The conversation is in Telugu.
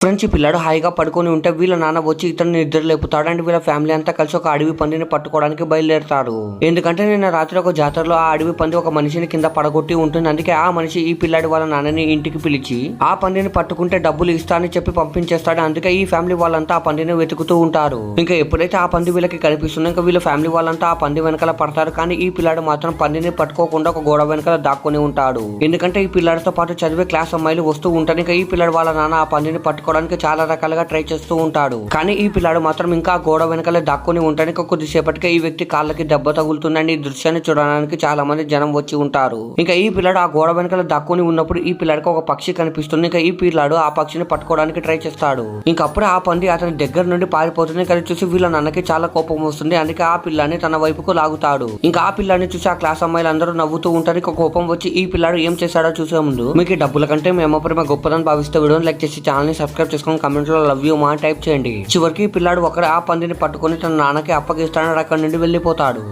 ఫ్రెండ్స్, ఈ పిల్లాడు హాయిగా పడుకొని ఉంటే వీళ్ళ నాన్న వచ్చి ఇతను నిద్ర లేపుతాడు. అండ్ వీళ్ళ ఫ్యామిలీ అంతా కలిసి ఒక అడవి పందిని పట్టుకోవడానికి బయలుదేరుతారు. ఎందుకంటే నిన్న రాత్రి ఒక జాతరలో ఆ అడవి పంది ఒక మనిషిని కింద పడగొట్టి ఉంటుంది. అందుకే ఆ మనిషి ఈ పిల్లాడి వాళ్ళ నాన్నని ఇంటికి పిలిచి ఆ పందిని పట్టుకుంటే డబ్బులు ఇస్తా అని చెప్పి పంపించేస్తాడు. అందుకే ఈ ఫ్యామిలీ వాళ్ళంతా ఆ పందిని వెతుకుతూ ఉంటారు. ఇంకా ఎప్పుడైతే ఆ పంది వీళ్ళకి కనిపిస్తుందో ఇంకా వీళ్ళ ఫ్యామిలీ వాళ్ళంతా ఆ పంది వెనకాల పడతారు. కానీ ఈ పిల్లాడు మాత్రం పందిని పట్టుకోకుండా ఒక గోడ వెనకాల దాక్కుని ఉంటాడు. ఎందుకంటే ఈ పిల్లాడితో పాటు చదివే క్లాస్ అమ్మాయిలు వస్తూ ఉంటారు. ఇంకా ఈ పిల్లాడు వాళ్ళ నాన్న ఆ పందిని పట్టుకోవడానికి చాలా రకాలుగా ట్రై చేస్తూ ఉంటాడు. కానీ ఈ పిల్లాడు మాత్రం ఇంకా గోడ వెనకాలే దాక్కుని ఉంటానికి కొద్దిసేపటికే ఈ వ్యక్తి కాళ్ళకి దెబ్బ తగులుతుందండి. ఈ దృశ్యాన్ని చూడడానికి చాలా మంది జనం వచ్చి ఉంటారు. ఇంకా ఈ పిల్లాడు ఆ గోడ వెనకాల దాక్కుని ఉన్నప్పుడు ఈ పిల్లాడికి ఒక పక్షి కనిపిస్తుంది. ఇంకా ఈ పిల్లాడు ఆ పక్షిని పట్టుకోవడానికి ట్రై చేస్తాడు. ఇంకా అప్పుడే ఆ పంది అతని దగ్గర నుండి పారిపోతుంది. కానీ చూసి వీళ్ళ నాన్నకి చాలా కోపం వస్తుంది. అందుకే ఆ పిల్లాన్ని తన వైపుకు లాగుతాడు. ఇంకా ఆ పిల్లాన్ని చూసి ఆ క్లాస్ అమ్మాయిలు అందరూ నవ్వుతూ ఉంటారు. ఇంకా కోపం వచ్చి ఈ పిల్లాడు ఏం చేశాడో చూసే ముందు మీకు డబ్బుల కంటే మేము ప్రేమ గొప్పదని భావిస్తే వీడియోని లైక్ చేసి ఛానల్ ని సబ్స్క్రైబ్ చేసుకొని కమెంట్ లో లవ్ యూ మా టైప్ చేయండి. చివరికి ఈ పిల్లాడు ఒకరే ఆ పందిని పట్టుకొని తన నాన్నకి అప్పగిస్తాడు. అక్కడి నుండి వెళ్ళిపోతాడు.